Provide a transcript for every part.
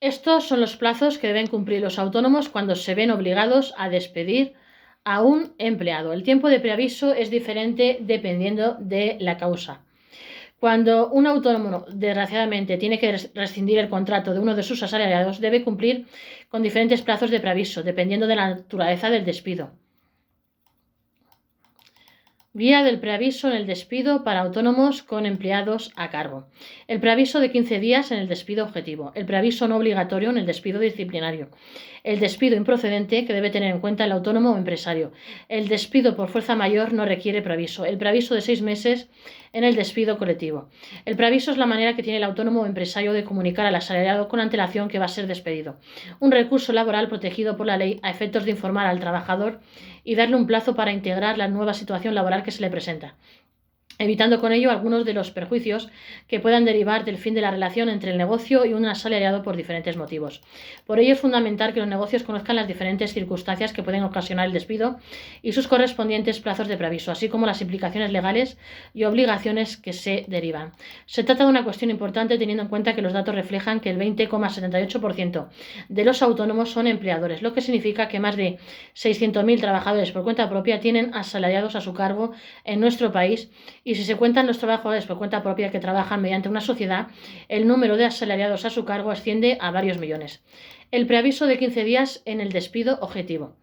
Estos son los plazos que deben cumplir los autónomos cuando se ven obligados a despedir a un empleado. El tiempo de preaviso es diferente dependiendo de la causa. Cuando un autónomo, desgraciadamente, tiene que rescindir el contrato de uno de sus asalariados, debe cumplir con diferentes plazos de preaviso, dependiendo de la naturaleza del despido. Guía del preaviso en el despido para autónomos con empleados a cargo. El preaviso de 15 días en el despido objetivo. El preaviso no obligatorio en el despido disciplinario. El despido improcedente que debe tener en cuenta el autónomo o empresario. El despido por fuerza mayor no requiere preaviso. El preaviso de 6 meses en el despido colectivo. El preaviso es la manera que tiene el autónomo o empresario de comunicar al asalariado con antelación que va a ser despedido. Un recurso laboral protegido por la ley a efectos de informar al trabajador y darle un plazo para integrar la nueva situación laboral que se le presenta, evitando con ello algunos de los perjuicios que puedan derivar del fin de la relación entre el negocio y un asalariado por diferentes motivos. Por ello es fundamental que los negocios conozcan las diferentes circunstancias que pueden ocasionar el despido y sus correspondientes plazos de preaviso, así como las implicaciones legales y obligaciones que se derivan. Se trata de una cuestión importante teniendo en cuenta que los datos reflejan que el 20,78% de los autónomos son empleadores, lo que significa que más de 600.000 trabajadores por cuenta propia tienen asalariados a su cargo en nuestro país. Y si se cuentan los trabajadores por cuenta propia que trabajan mediante una sociedad, el número de asalariados a su cargo asciende a varios millones. El preaviso de 15 días en el despido objetivo.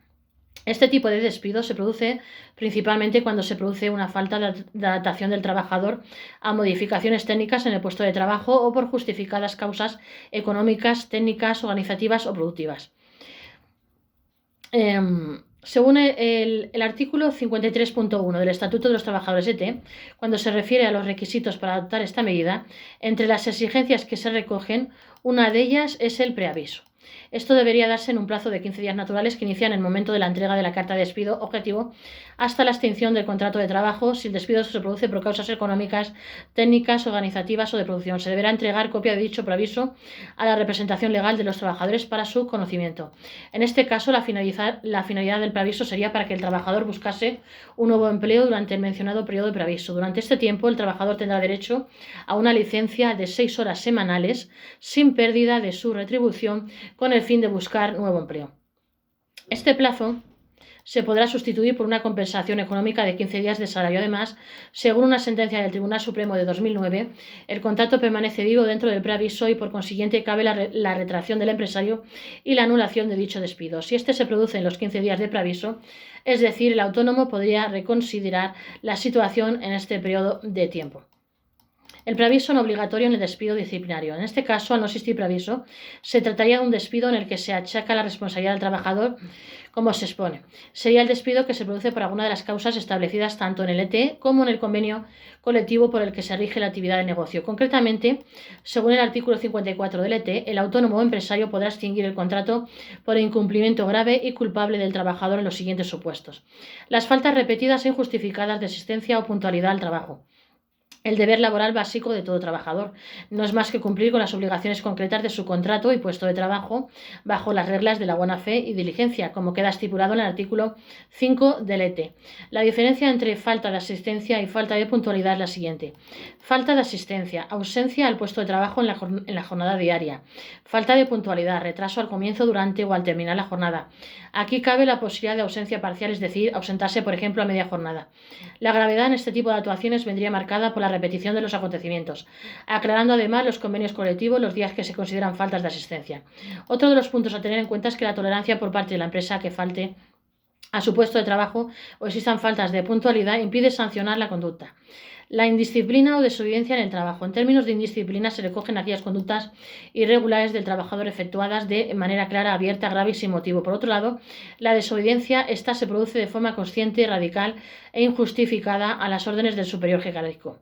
Este tipo de despido se produce principalmente cuando se produce una falta de adaptación del trabajador a modificaciones técnicas en el puesto de trabajo o por justificadas causas económicas, técnicas, organizativas o productivas. Según el artículo 53.1 del Estatuto de los Trabajadores ET, cuando se refiere a los requisitos para adoptar esta medida, entre las exigencias que se recogen, una de ellas es el preaviso. Esto debería darse en un plazo de 15 días naturales que inician en el momento de la entrega de la carta de despido objetivo hasta la extinción del contrato de trabajo si el despido se produce por causas económicas, técnicas, organizativas o de producción. Se deberá entregar copia de dicho preaviso a la representación legal de los trabajadores para su conocimiento. En este caso, la finalidad del preaviso sería para que el trabajador buscase un nuevo empleo durante el mencionado periodo de preaviso. Durante este tiempo, el trabajador tendrá derecho a una licencia de 6 horas semanales sin pérdida de su retribución con el fin de buscar nuevo empleo. Este plazo se podrá sustituir por una compensación económica de 15 días de salario. Además, según una sentencia del Tribunal Supremo de 2009, el contrato permanece vivo dentro del preaviso y por consiguiente cabe la retracción del empresario y la anulación de dicho despido. Si este se produce en los 15 días de preaviso, es decir, el autónomo podría reconsiderar la situación en este periodo de tiempo. El preaviso no obligatorio en el despido disciplinario. En este caso, al no existir preaviso, se trataría de un despido en el que se achaca la responsabilidad del trabajador como se expone. Sería el despido que se produce por alguna de las causas establecidas tanto en el ET como en el convenio colectivo por el que se rige la actividad de negocio. Concretamente, según el artículo 54 del ET, el autónomo o empresario podrá extinguir el contrato por incumplimiento grave y culpable del trabajador en los siguientes supuestos: las faltas repetidas e injustificadas de asistencia o puntualidad al trabajo. El deber laboral básico de todo trabajador no es más que cumplir con las obligaciones concretas de su contrato y puesto de trabajo bajo las reglas de la buena fe y diligencia, como queda estipulado en el artículo 5 del ET. La diferencia entre falta de asistencia y falta de puntualidad es la siguiente: falta de asistencia, ausencia al puesto de trabajo en la jornada diaria; falta de puntualidad, retraso al comienzo, durante o al terminar la jornada. Aquí cabe la posibilidad de ausencia parcial, es decir, ausentarse, por ejemplo, a media jornada. La gravedad en este tipo de actuaciones vendría marcada por la repetición de los acontecimientos, aclarando además los convenios colectivos los días que se consideran faltas de asistencia. Otro de los puntos a tener en cuenta es que la tolerancia por parte de la empresa que falte a su puesto de trabajo o existan faltas de puntualidad impide sancionar la conducta. La indisciplina o desobediencia en el trabajo. En términos de indisciplina se recogen aquellas conductas irregulares del trabajador efectuadas de manera clara, abierta, grave y sin motivo. Por otro lado, la desobediencia, esta se produce de forma consciente, radical e injustificada a las órdenes del superior jerárquico.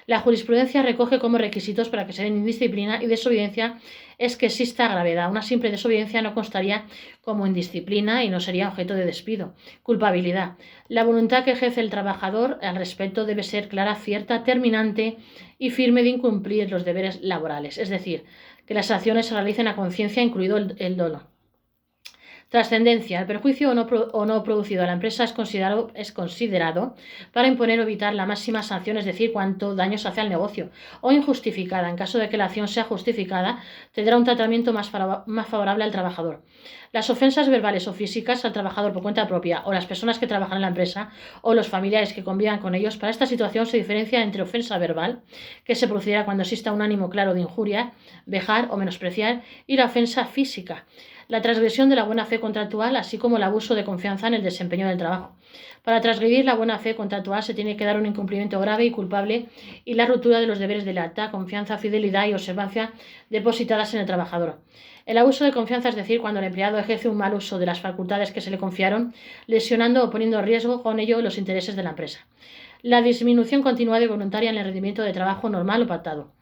La jurisprudencia recoge como requisitos para que se den indisciplina y desobediencia es que exista gravedad. Una simple desobediencia no constaría como indisciplina y no sería objeto de despido. Culpabilidad. La voluntad que ejerce el trabajador al respecto debe ser clara, cierta, terminante y firme de incumplir los deberes laborales, es decir, que las acciones se realicen a conciencia, incluido el dolo. Trascendencia. El perjuicio o no producido a la empresa es considerado para imponer o evitar la máxima sanción, es decir, cuánto daño se hace al negocio, o injustificada. En caso de que la acción sea justificada, tendrá un tratamiento más favorable al trabajador. Las ofensas verbales o físicas al trabajador por cuenta propia o las personas que trabajan en la empresa o los familiares que convivan con ellos. Para esta situación se diferencia entre ofensa verbal, que se producirá cuando exista un ánimo claro de injuria, vejar o menospreciar, y la ofensa física, la transgresión de la buena fe contractual, así como el abuso de confianza en el desempeño del trabajo. Para transgredir la buena fe contractual se tiene que dar un incumplimiento grave y culpable y la ruptura de los deberes de lealtad, confianza, fidelidad y observancia depositadas en el trabajador. El abuso de confianza, es decir, cuando el empleado ejerce un mal uso de las facultades que se le confiaron, lesionando o poniendo en riesgo con ello los intereses de la empresa. La disminución continuada y voluntaria en el rendimiento de trabajo normal o pactado.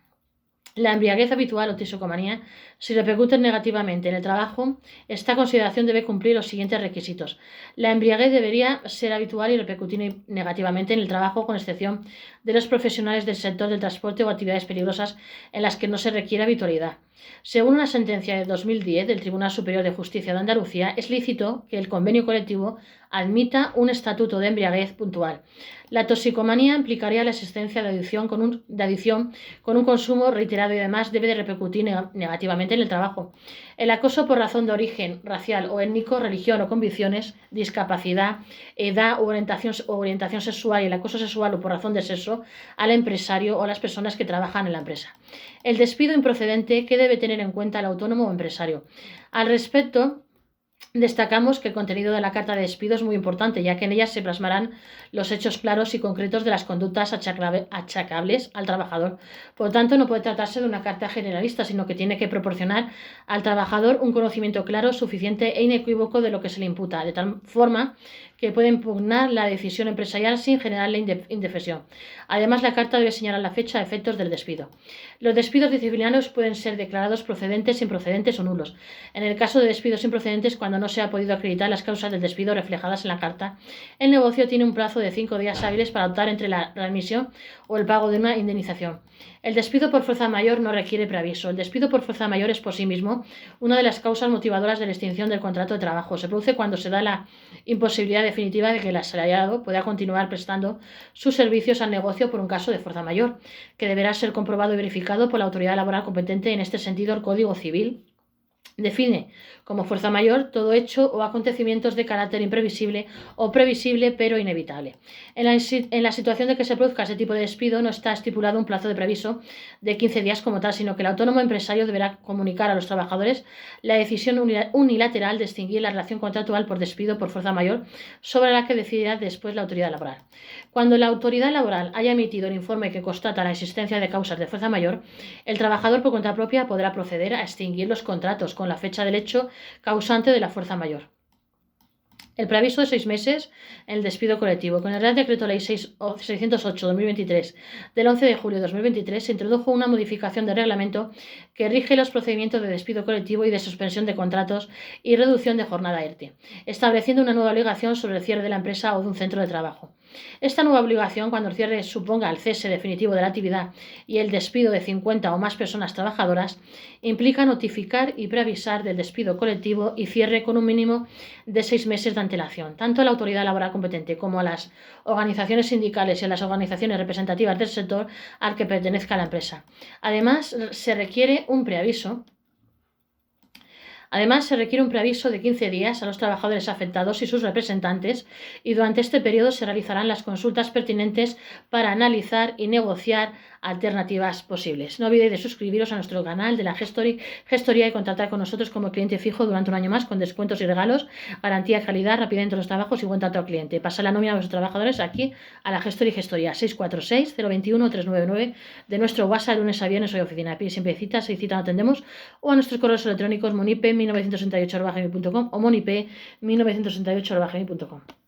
La embriaguez habitual o toxicomanía, si repercute negativamente en el trabajo, esta consideración debe cumplir los siguientes requisitos. La embriaguez debería ser habitual y repercutir negativamente en el trabajo, con excepción de los profesionales del sector del transporte o actividades peligrosas en las que no se requiere habitualidad. Según una sentencia de 2010 del Tribunal Superior de Justicia de Andalucía, es lícito que el convenio colectivo admita un estatuto de embriaguez puntual. La toxicomanía implicaría la existencia de adicción con un consumo reiterado y además debe de repercutir negativamente en el trabajo. El acoso por razón de origen racial o étnico, religión o convicciones, discapacidad, edad o orientación sexual, y el acoso sexual o por razón de sexo al empresario o a las personas que trabajan en la empresa. El despido improcedente, que debe tener en cuenta el autónomo o empresario. Al respecto, destacamos que el contenido de la carta de despido es muy importante, ya que en ella se plasmarán los hechos claros y concretos de las conductas achacables al trabajador. Por lo tanto, no puede tratarse de una carta generalista, sino que tiene que proporcionar al trabajador un conocimiento claro, suficiente e inequívoco de lo que se le imputa, de tal forma que puede impugnar la decisión empresarial sin generarle indefensión. Además, la carta debe señalar la fecha de efectos del despido. Los despidos disciplinarios pueden ser declarados procedentes, improcedentes o nulos. En el caso de despidos improcedentes, cuando no se ha podido acreditar las causas del despido reflejadas en la carta, el negocio tiene un plazo de 5 días hábiles para optar entre la readmisión o el pago de una indemnización. El despido por fuerza mayor no requiere preaviso. El despido por fuerza mayor es por sí mismo una de las causas motivadoras de la extinción del contrato de trabajo. Se produce cuando se da la imposibilidad definitiva de que el asalariado pueda continuar prestando sus servicios al negocio por un caso de fuerza mayor, que deberá ser comprobado y verificado por la autoridad laboral competente. En este sentido, el Código Civil define como fuerza mayor todo hecho o acontecimientos de carácter imprevisible o previsible pero inevitable. En la situación de que se produzca ese tipo de despido no está estipulado un plazo de preaviso de 15 días como tal, sino que el autónomo empresario deberá comunicar a los trabajadores la decisión unilateral de extinguir la relación contractual por despido por fuerza mayor, sobre la que decidirá después la autoridad laboral. Cuando la autoridad laboral haya emitido el informe que constata la existencia de causas de fuerza mayor, el trabajador por cuenta propia podrá proceder a extinguir los contratos con la fecha del hecho causante de la fuerza mayor. El preaviso de 6 meses en el despido colectivo. Con el Real Decreto Ley 608/2023 del 11 de julio de 2023 se introdujo una modificación del reglamento que rige los procedimientos de despido colectivo y de suspensión de contratos y reducción de jornada ERTE, estableciendo una nueva obligación sobre el cierre de la empresa o de un centro de trabajo. Esta nueva obligación, cuando el cierre suponga el cese definitivo de la actividad y el despido de 50 o más personas trabajadoras, implica notificar y preavisar del despido colectivo y cierre con un mínimo de 6 meses de antelación, tanto a la autoridad laboral competente como a las organizaciones sindicales y a las organizaciones representativas del sector al que pertenezca la empresa. Además, se requiere un preaviso de 15 días a los trabajadores afectados y sus representantes, y durante este periodo se realizarán las consultas pertinentes para analizar y negociar alternativas posibles. No olvidéis de suscribiros a nuestro canal de la Gestoría y contratar con nosotros como cliente fijo durante un año más con descuentos y regalos, garantía, calidad, rapidez en los trabajos y buen trato al cliente. Pasad la nómina a vuestros trabajadores aquí a la Gestoría 646-021-399 de nuestro WhatsApp, lunes a viernes, hoy oficina. Pide siempre citas, si cita no atendemos, o a nuestros correos electrónicos monipe1968@gmail.com o monipe1968@gmail.com.